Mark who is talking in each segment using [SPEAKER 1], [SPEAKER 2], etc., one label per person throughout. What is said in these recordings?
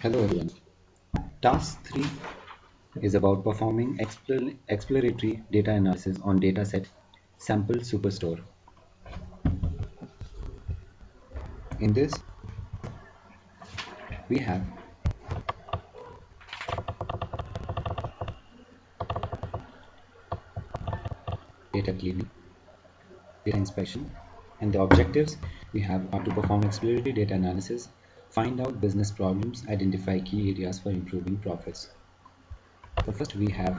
[SPEAKER 1] Hello everyone. Task 3 is about performing exploratory data analysis on dataset sample superstore. In this, we have data cleaning, data inspection, and the objectives we have are to perform exploratory data analysis, find out business problems, identify key areas for improving profits. So first we have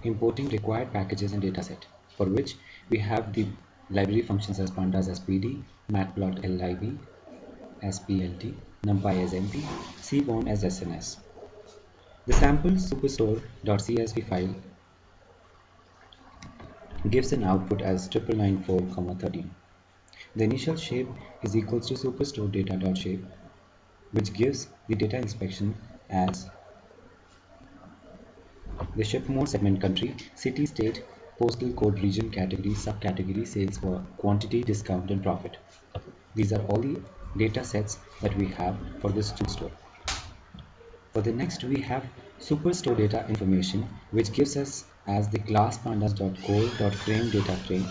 [SPEAKER 1] importing required packages and dataset, for which we have the library functions as pandas as PD, matplotlib as plt, numpy as np, cbond as sns. The sample superstore.csv file gives an output as 9994,13. The initial shape is equals to superstore data.shape, which gives the data inspection as the ship mode, segment, country, city, state, postal code, region, category, subcategory, sales for quantity, discount, and profit. These are all the data sets that we have for this superstore. For the next, we have superstore data information, which gives us as the class pandas.core.frame data frame,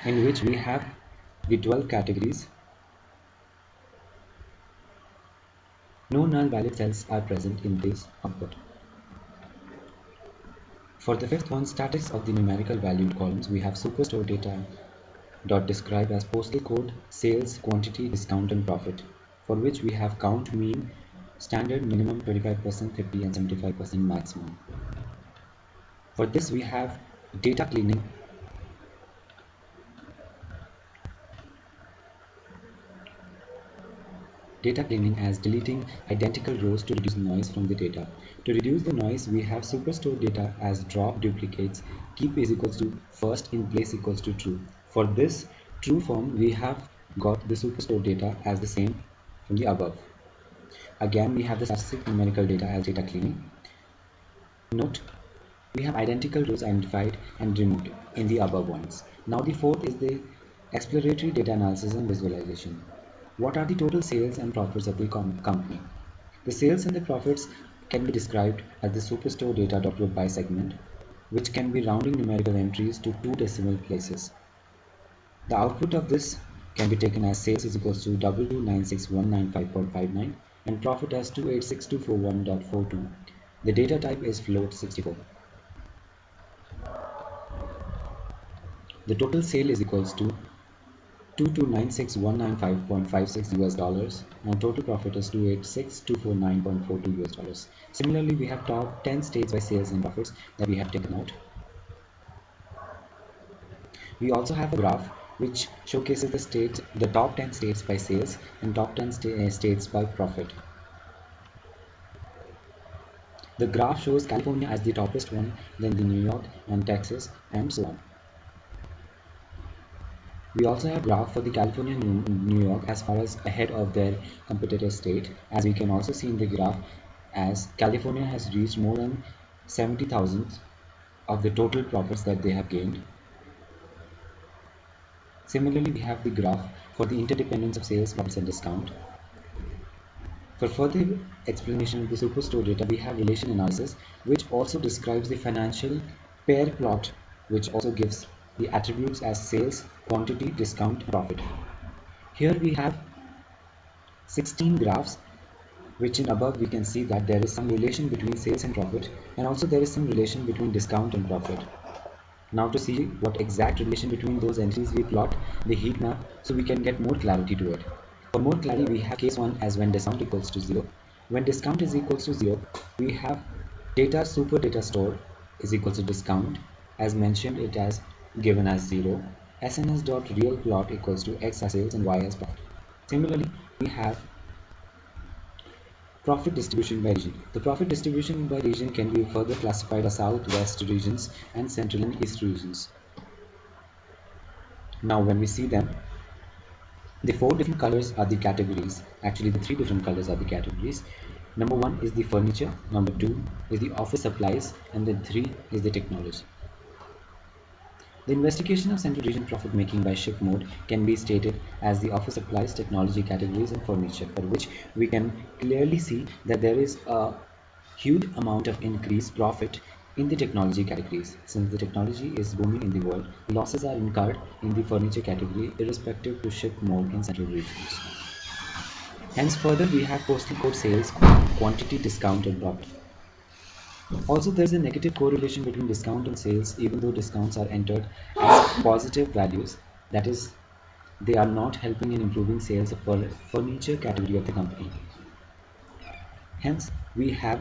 [SPEAKER 1] in which we have the 12 categories. No null valid cells are present in this output. For the fifth one, status of the numerical valued columns, we have superstore data dot describe as postal code, sales, quantity, discount, and profit, for which we have count, mean, standard, minimum, 25%, 50, and 75% maximum. For this we have data cleaning, as deleting identical rows to reduce noise from the data. To reduce the noise, we have superstore data as drop duplicates, keep is equals to first, in place equals to true. For this true form, we have got the superstore data as the same from the above. Again, we have the statistic numerical data as data cleaning. Note, we have identical rows identified and removed in the above ones. Now the fourth is the exploratory data analysis and visualization. What are the total sales and profits of the company? The sales and the profits can be described as the superstore data.group by segment, which can be rounding numerical entries to 2 decimal places. The output of this can be taken as sales is equals to 2296195.59 and profit as 286,241.42. The data type is float 64. The total sale is equals to 2296195.56 US dollars and total profit is 286,249.42 US dollars. Similarly, we have top 10 states by sales and profits that we have taken out. We also have a graph which showcases the top 10 states by sales and top 10 states by profit. The graph shows California as the toppest one, then the New York and Texas, and so on. We also have a graph for the California and New York as far as ahead of their competitor state, as we can also see in the graph as California has reached more than 70,000 of the total profits that they have gained. Similarly, we have the graph for the interdependence of sales, profits, and discount. For further explanation of the superstore data, we have relation analysis, which also describes the financial pair plot, which also gives the attributes as sales, quantity, discount, and profit. Here we have 16 graphs, which in above we can see that there is some relation between sales and profit, and also there is some relation between discount and profit. Now to see what exact relation between those entries, we plot the heat map so we can get more clarity to it. For more clarity, we have case 1 as when discount equals to 0. When discount is equals to 0, we have data super data store is equals to discount, as mentioned it as given as 0, sns.real plot equals to x as sales and y as profit. Similarly, we have profit distribution by region. The profit distribution by region can be further classified as south, west regions and central and east regions. Now when we see them, the 4 different colors are the categories. Actually, the 3 different colors are the categories. Number 1 is the furniture, number 2 is the office supplies, and then 3 is the technology. The investigation of central region profit making by ship mode can be stated as the office supplies, technology categories and furniture, for which we can clearly see that there is a huge amount of increased profit in the technology categories. Since the technology is booming in the world, losses are incurred in the furniture category irrespective to ship mode in central regions. Hence further we have postal code sales, quantity, discount and profit. Also, there is a negative correlation between discount and sales, even though discounts are entered as positive values. That is, they are not helping in improving sales of furniture category of the company. Hence, we have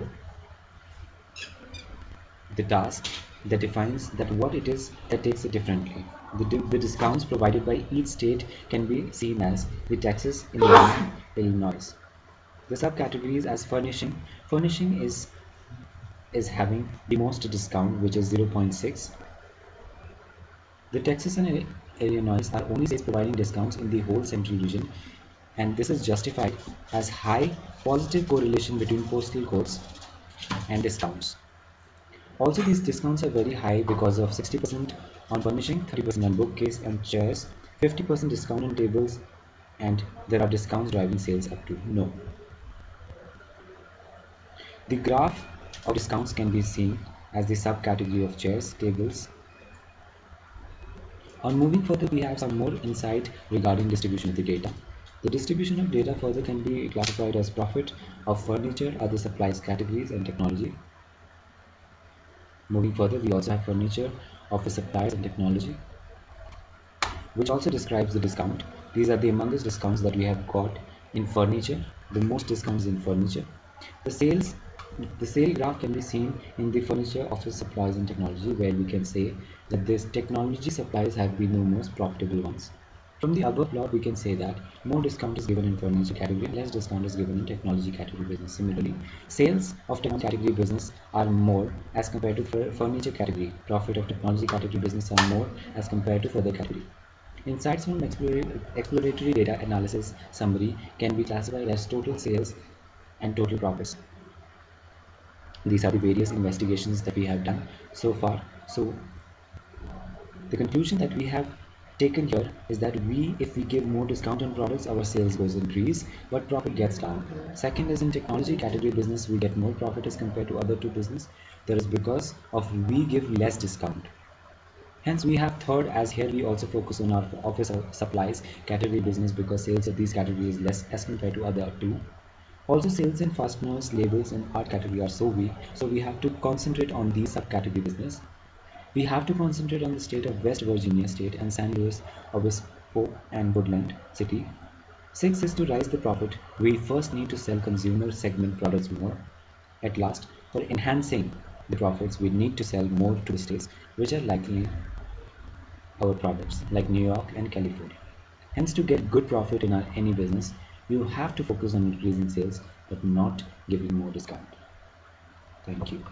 [SPEAKER 1] the task that defines that what it is that takes it differently. The discounts provided by each state can be seen as the taxes in Illinois. The subcategories as furnishing. Furnishing is having the most discount, which is 0.6. The Texas and Illinois are only states providing discounts in the whole central region, and this is justified as high positive correlation between postal codes and discounts. Also, these discounts are very high because of 60% on furnishing, 30% on bookcase and chairs, 50% discount on tables, and there are discounts driving sales up to no. The graph of discounts can be seen as the subcategory of chairs, tables. On moving further, we have some more insight regarding distribution of the data. The distribution of data further can be classified as profit of furniture, other supplies categories and technology. Moving further, we also have furniture, office supplies and technology, which also describes the discount. These are the humongous discounts that we have got in furniture, the most discounts in furniture. The sale graph can be seen in the furniture, office supplies and technology, where we can say that these technology supplies have been the most profitable ones. From the above plot, we can say that more discount is given in furniture category, less discount is given in technology category business. Similarly, sales of technology category business are more as compared to furniture category. Profit of technology category business are more as compared to further category. Insights from exploratory data analysis summary can be classified as total sales and total profits. These are the various investigations that we have done so far. So the conclusion that we have taken here is that if we give more discount on products, our sales goes increase, but profit gets down. Second is in technology category business, we get more profit as compared to other two business. That is because of we give less discount. Hence we have third, as here we also focus on our office supplies category business because sales of these categories is less as compared to other two. Also, sales in fasteners, labels and art category are so weak, so we have to concentrate on these subcategory business. We have to concentrate on the state of West Virginia state and San Luis Obispo and Woodland City. 6 is to raise the profit. We first need to sell consumer segment products more. At last, for enhancing the profits, we need to sell more to the states which are likely our products like New York and California. Hence, to get good profit in any business, you have to focus on increasing sales but not giving more discount. Thank you.